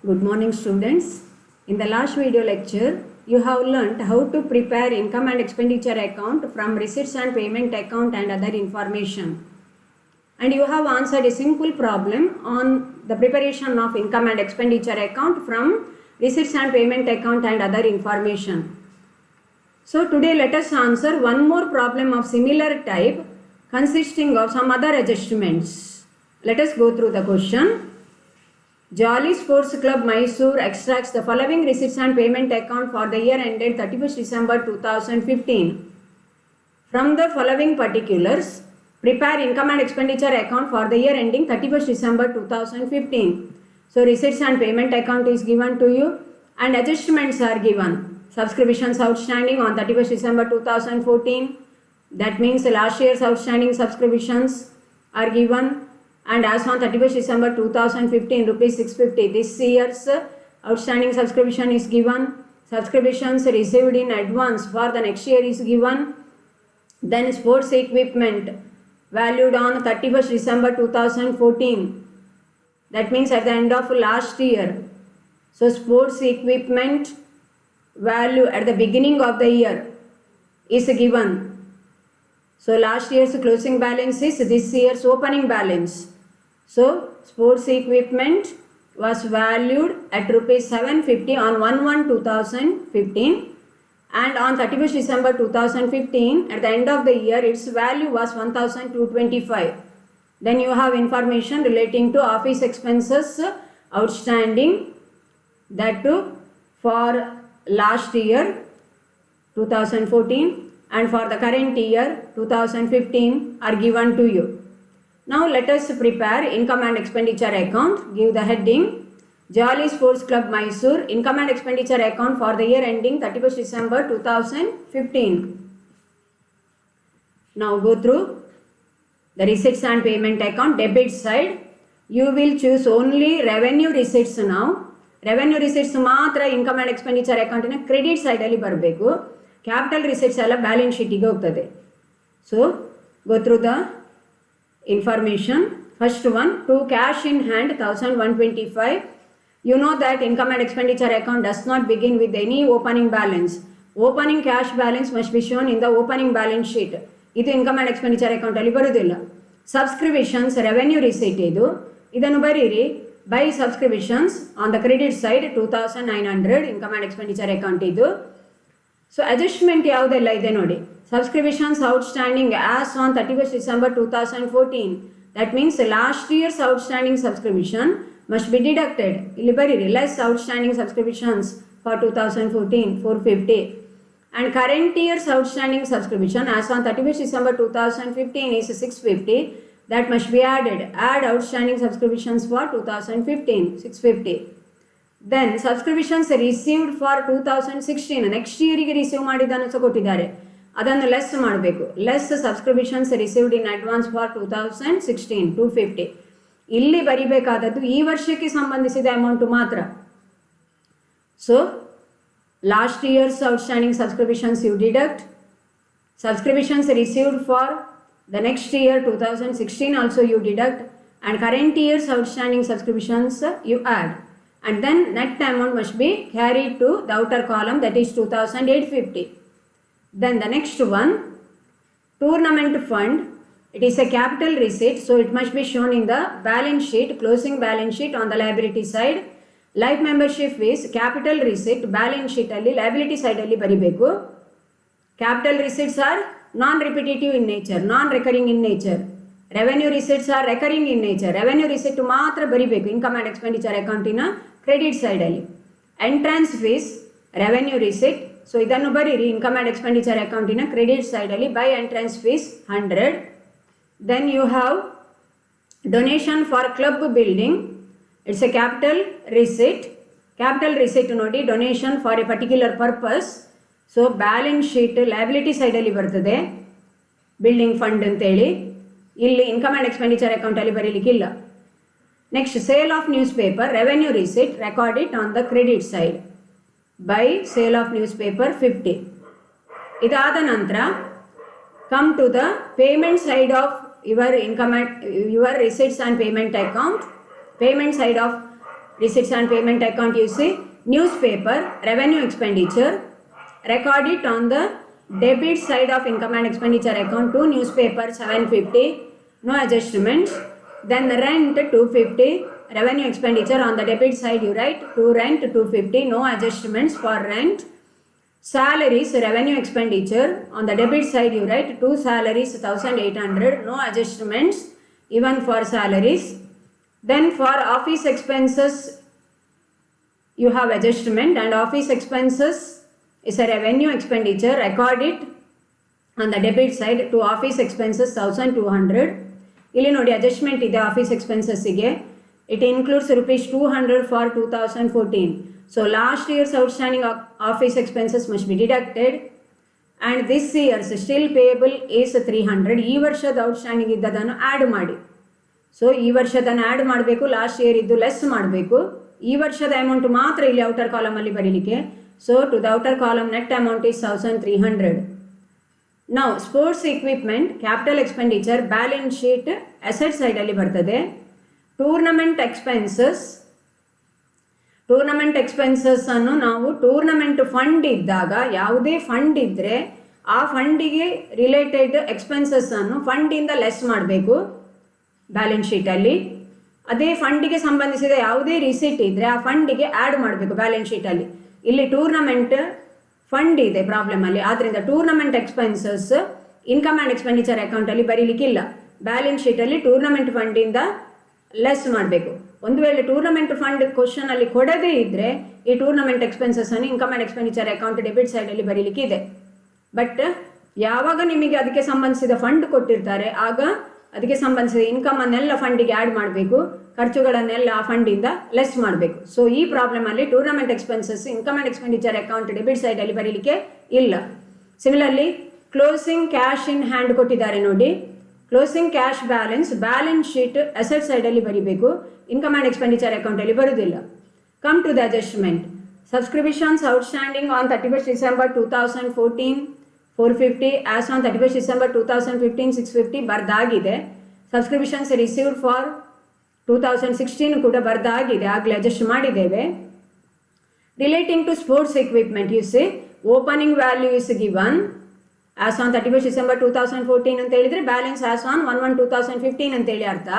Good morning students. In the last video lecture, you have learnt how to prepare income and expenditure account from receipts and payment account and other information. And you have answered a simple problem on the preparation of income and expenditure account from receipts and payment account and other information. So today let us answer one more problem of similar type consisting of some other adjustments. Let us go through the question. Jolly Sports Club Mysore extracts the following receipts and payment account for the year ended 31st December 2015. From the following particulars, prepare income and expenditure account for the year ending 31st December 2015. So receipts and payment account is given to you and adjustments are given. Subscriptions outstanding on 31st December 2014. That means last year's outstanding subscriptions are given. And as on 31st December 2015, rupees 650. This year's outstanding subscription is given. Subscriptions received in advance for the next year is given. Then sports equipment valued on 31st December 2014. That means at the end of last year. So sports equipment value at the beginning of the year is given. So last year's closing balance is this year's opening balance. So sports equipment was valued at rupees 750 on 1/1/2015 and on 31st December 2015 at the end of the year its value was 1225. Then you have information relating to office expenses outstanding, that too for last year 2014 and for the current year 2015 are given to you. Now let us prepare income and expenditure account. Give the heading Jolly Sports Club Mysore income and expenditure account for the year ending 31st December 2015. Now go through the receipts and payment account. Debit side, you will choose only revenue receipts now. Revenue receipts ಮಾತ್ರ income and expenditure account ನ credit side ಅಲ್ಲಿ ಬರಬೇಕು. Capital receipts ಎಲ್ಲ balance sheet ಗೆ ಹೋಗ್ತದೆ. So go through the information. First one, to cash in hand 1125. You know that income and expenditure account does not begin with any opening balance. Opening cash balance must be shown in the opening balance sheet. ಇದು income and expenditure account ಅಲ್ಲಿ ಬರುವುದಿಲ್ಲ. Subscriptions revenue receipt ಇದನ್ನು ಬರೀರಿ. By subscriptions on the credit side 2900 income and expenditure account ಇದು. So adjustment ಯಾವುದೆಲ್ಲ ಇದೆ ನೋಡಿ. Subscriptions outstanding as on 31st December 2014. That means last year's outstanding subscription must be deducted. ಇಲ್ಲಿ ಬರೀರಿ less outstanding subscriptions for 2014 450. And current year's outstanding subscription as on 31st December 2015 is 650. That must be added. Add outstanding subscriptions for 2015 650. Then subscriptions received for 2016 next year ಗೆ receive ಮಾಡಿದ್ದನ್ನು ಸಹ ಕೊಟ್ಟಿದ್ದಾರೆ. ಅದನ್ನು less ಮಾಡಬೇಕು. Less subscriptions received in advance for 2016 250. ಇಲ್ಲಿ ಬರಿಬೇಕಾದದ್ದು ಈ ವರ್ಷಕ್ಕೆ ಸಂಬಂಧಿಸಿದ ಅಮೌಂಟ್ ಮಾತ್ರ. So last years outstanding subscriptions you deduct. Subscriptions received for the next year 2016 also you deduct and current year's outstanding subscriptions you add, and then net amount must be carried to the outer column, that is 2850. Then the next one, tournament fund, it is a capital receipt, so it must be shown in the balance sheet, closing balance sheet on the liability side. Life membership fees capital receipt balance sheet alli liability side alli baribeku. Capital receipts are non repetitive in nature, non recurring in nature. Revenue receipts are recurring in nature. Revenue receipt ಮಾತ್ರ ಬರಿಬೇಕು income and expenditure account ನ credit side ಅಲ್ಲಿ. Entrance fees revenue receipt, so ಇದನ್ನು ಬರೀರಿ income and expenditure account ನ credit side ಅಲ್ಲಿ. By entrance fees 100. Then you have donation for club building, it's a capital receipt. Capital receipt ನೋಡಿ donation for a particular purpose, so balance sheet liability side ಅಲ್ಲಿ ಬರ್ತದೆ building fund ಅಂತೇಳಿ. ಇಲ್ಲಿ income and expenditure account ಅಲ್ಲಿ ಬರೀಲಿಕ್ಕಿಲ್ಲ. Next, sale of newspaper revenue receipt, record it on the credit side. By sale of newspaper 50. ಇದಾದ ನಂತರ come to the payment side of your income and your receipts and payment account. Payment side of receipts and payment account, you see newspaper, revenue expenditure, record it on the debit side of income and expenditure account to newspaper 750, no adjustments. Then rent 250, revenue expenditure on the debit side you write to rent 250, no adjustments for rent. Salaries, revenue expenditure on the debit side you write 2 salaries 1800, no adjustments even for salaries. Then for office expenses you have adjustment, and office expenses is a revenue expenditure, record it on the debit side to office expenses 1200. ಇಲ್ಲಿ ನೋಡಿ adjustment ಇದೆ office ಎಕ್ಸ್ಪೆನ್ಸಸ್ಸಿಗೆ. It includes ₹200 for 2014. So last years outstanding office expenses must be deducted and this years still payable is 300. ಈ ವರ್ಷದ outstanding ಇದ್ದದನ್ನು add ಮಾಡಿ. ಸೊ ಈ ವರ್ಷದನ್ನು ಆ್ಯಡ್ ಮಾಡಬೇಕು, ಲಾಸ್ಟ್ ಇಯರ್ ಇದ್ದು ಲೆಸ್ ಮಾಡಬೇಕು. ಈ ವರ್ಷದ ಅಮೌಂಟ್ ಮಾತ್ರ ಇಲ್ಲಿ ಔಟರ್ ಕಾಲಮಲ್ಲಿ ಬರೀಲಿಕ್ಕೆ. So to the outer column net amount is 1300. ನಾವು sports equipment capital expenditure balance sheet asset ಸೈಡಲ್ಲಿ ಬರ್ತದೆ. ಟೂರ್ನಮೆಂಟ್ ಎಕ್ಸ್ಪೆನ್ಸಸ್ ಅನ್ನು ನಾವು ಟೂರ್ನಮೆಂಟ್ ಫಂಡ್ ಇದ್ದಾಗ, ಯಾವುದೇ ಫಂಡ್ ಇದ್ದರೆ ಆ ಫಂಡಿಗೆ ರಿಲೇಟೆಡ್ ಎಕ್ಸ್ಪೆನ್ಸಸ್ ಅನ್ನು ಫಂಡಿಂದ ಲೆಸ್ ಮಾಡಬೇಕು ಬ್ಯಾಲೆನ್ಸ್ ಶೀಟಲ್ಲಿ. ಅದೇ ಫಂಡಿಗೆ ಸಂಬಂಧಿಸಿದ ಯಾವುದೇ ರಿಸಿಟ್ ಇದ್ದರೆ ಆ ಫಂಡಿಗೆ ಆ್ಯಡ್ ಮಾಡಬೇಕು ಬ್ಯಾಲೆನ್ಸ್ ಶೀಟಲ್ಲಿ. ಇಲ್ಲಿ ಟೂರ್ನಮೆಂಟ್ ಫಂಡ್ ಇದೆ ಪ್ರಾಬ್ಲಮಲ್ಲಿ, ಆದ್ದರಿಂದ tournament expenses income and expenditure ಅಕೌಂಟಲ್ಲಿ ಬರೀಲಿಕ್ಕಿಲ್ಲ. ಬ್ಯಾಲೆನ್ಸ್ ಶೀಟಲ್ಲಿ ಟೂರ್ನಮೆಂಟ್ ಫಂಡಿಂದ ಲೆಸ್ ಮಾಡಬೇಕು. ಒಂದು ವೇಳೆ ಟೂರ್ನಮೆಂಟ್ ಫಂಡ್ ಕ್ವಶನಲ್ಲಿ ಕೊಡದೇ ಇದ್ದರೆ ಈ ಟೂರ್ನಮೆಂಟ್ ಎಕ್ಸ್ಪೆನ್ಸಸ್ಸನ್ನು income and expenditure account debit ಸೈಡಲ್ಲಿ ಬರೀಲಿಕ್ಕಿದೆ. ಬಟ್ ಯಾವಾಗ ನಿಮಗೆ ಅದಕ್ಕೆ ಸಂಬಂಧಿಸಿದ ಫಂಡ್ ಕೊಟ್ಟಿರ್ತಾರೆ ಆಗ ಅದಕ್ಕೆ ಸಂಬಂಧಿಸಿದ ಇನ್ಕಮನ್ನೆಲ್ಲ ಫಂಡಿಗೆ ಆ್ಯಡ್ ಮಾಡಬೇಕು, ಖರ್ಚುಗಳನ್ನೆಲ್ಲ ಆ ಫಂಡಿಂದ ಲೆಸ್ ಮಾಡಬೇಕು. ಸೊ ಈ ಪ್ರಾಬ್ಲಮಲ್ಲಿ tournament expenses income and expenditure account debit ಸೈಡಲ್ಲಿ ಬರೀಲಿಕ್ಕೆ ಇಲ್ಲ. Similarly closing cash in hand ಕೊಟ್ಟಿದ್ದಾರೆ ನೋಡಿ. Closing cash balance sheet asset ಸೈಡಲ್ಲಿ ಬರೀಬೇಕು, ಇನ್ಕಮ್ ಆ್ಯಂಡ್ ಎಕ್ಸ್ಪೆಂಡಿಚರ್ ಅಕೌಂಟಲ್ಲಿ ಬರುವುದಿಲ್ಲ. Come to the adjustment. Subscriptions outstanding on 31st December 2014 450, as on 31st December 2015 650 ಬರ್ದಾಗಿದೆ. ಸಬ್ಸ್ಕ್ರಿಪ್ಷನ್ಸ್ ರಿಸೀವ್ಡ್ ಫಾರ್ 2016 ಕೂಡ ಬರ್ದಾಗಿದೆ, ಆಗಲೇ ಅಡ್ಜಸ್ಟ್ ಮಾಡಿದ್ದೇವೆ. Relating to sports equipment you see opening value is given as on 31st December 2014 ಅಂತ ಹೇಳಿದರೆ balance as on 1/1/2015 ಅಂತೇಳಿ ಅರ್ಥ.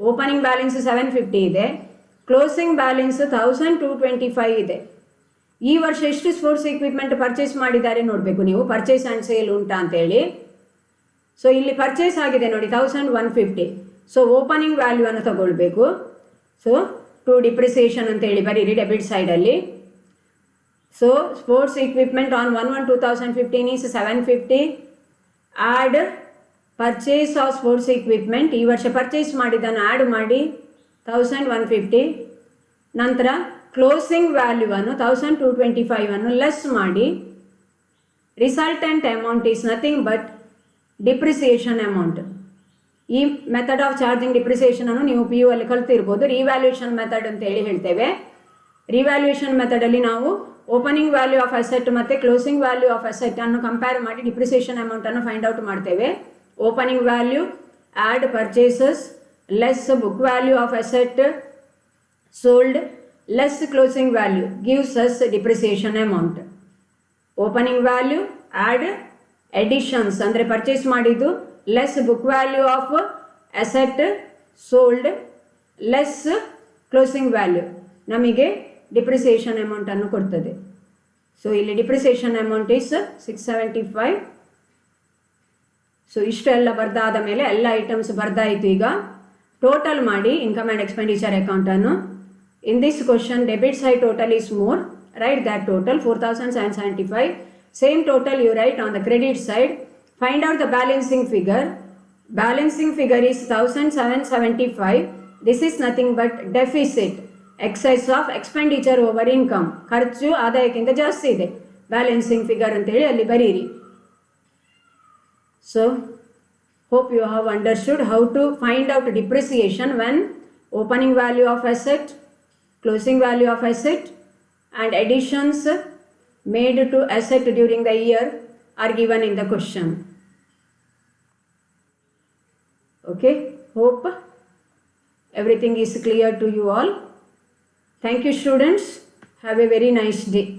Opening balance 750 ಇದೆ, ಕ್ಲೋಸಿಂಗ್ ಬ್ಯಾಲೆನ್ಸ್ 1225 ಇದೆ. ಈ ವರ್ಷ ಎಷ್ಟು ಸ್ಪೋರ್ಟ್ಸ್ ಎಕ್ವಿಪ್ಮೆಂಟ್ ಪರ್ಚೇಸ್ ಮಾಡಿದ್ದಾರೆ ನೋಡಬೇಕು ನೀವು, ಪರ್ಚೇಸ್ ಆ್ಯಂಡ್ ಸೇಲ್ ಉಂಟಾ ಅಂತೇಳಿ. ಸೊ ಇಲ್ಲಿ ಪರ್ಚೇಸ್ ಆಗಿದೆ ನೋಡಿ 1150. ಸೊ ಓಪನಿಂಗ್ ವ್ಯಾಲ್ಯೂ ಅನ್ನು ತಗೊಳ್ಬೇಕು. ಸೊ ಟು ಡಿಪ್ರಿಸಿಯೇಷನ್ ಅಂತೇಳಿ ಬರೀರಿ ಡೆಬಿಟ್ ಸೈಡಲ್ಲಿ. So sports equipment on 1/1/2015 is 750. Add purchase of sports equipment, ಈ ವರ್ಷ ಪರ್ಚೇಸ್ ಮಾಡಿದ್ದನ್ನು ಆ್ಯಡ್ ಮಾಡಿ 1150. ನಂತರ ಕ್ಲೋಸಿಂಗ್ ವ್ಯಾಲ್ಯೂವನ್ನು 1225 ಲೆಸ್ ಮಾಡಿ. Resultant amount is nothing but depreciation amount. ಈ ಮೆಥಡ್ ಆಫ್ ಚಾರ್ಜಿಂಗ್ ಡಿಪ್ರಿಸಿಯೇಷನನ್ನು ನೀವು PU ಅಲ್ಲಿ ಕಲ್ತಿರ್ಬೋದು. ರಿವ್ಯಾಲ್ಯೂಯೇಷನ್ ಮೆಥಡ್ ಅಂತ ಹೇಳ್ತೇವೆ. ರಿವ್ಯಾಲ್ಯೂಯೇಷನ್ ಮೆಥಡಲ್ಲಿ ನಾವು ಓಪನಿಂಗ್ ವ್ಯಾಲ್ಯೂ ಆಫ್ ಅಸೆಟ್ ಮತ್ತು ಕ್ಲೋಸಿಂಗ್ ವ್ಯಾಲ್ಯೂ ಆಫ್ ಅಸೆಟ್ ಅನ್ನು ಕಂಪೇರ್ ಮಾಡಿ ಡಿಪ್ರಿಸಿಯೇಷನ್ ಅಮೌಂಟನ್ನು ಫೈಂಡ್ ಔಟ್ ಮಾಡ್ತೇವೆ. Opening value add purchases less book value of asset sold less closing value gives us depreciation amount. Opening value add editions ಅಂದರೆ purchase ಮಾಡಿದ್ದು less book value of asset sold less closing value ನಮಗೆ depreciation ಅಮೌಂಟನ್ನು ಕೊಡ್ತದೆ. So ಇಲ್ಲಿ depreciation amount is 675. So ಇಷ್ಟೆಲ್ಲ ಬರ್ದಾದ ಮೇಲೆ ಎಲ್ಲ items ಬರ್ದಾಯಿತು. ಈಗ ಟೋಟಲ್ ಮಾಡಿ ಇನ್ಕಮ್ ಆ್ಯಂಡ್ ಎಕ್ಸ್ಪೆಂಡಿಚರ್ ಅಕೌಂಟನ್ನು. In this question debit side total is more, write that total 4775. Same total you write on the credit side. Find out the balancing figure. Balancing figure is 1775. This is nothing but deficit, excess of expenditure over income. ಖರ್ಚು ಆದಾಯಕ್ಕಿಂತ ಜಾಸ್ತಿ ಇದೆ. Balancing figure ಅಂತೇಳಿ ಅಲ್ಲಿ ಬರೀರಿ. So hope you have understood how to find out depreciation when opening value of asset, closing value of asset and additions made to asset during the year are given in the question. Okay, hope everything is clear to you all. Thank you, students. Have a very nice day.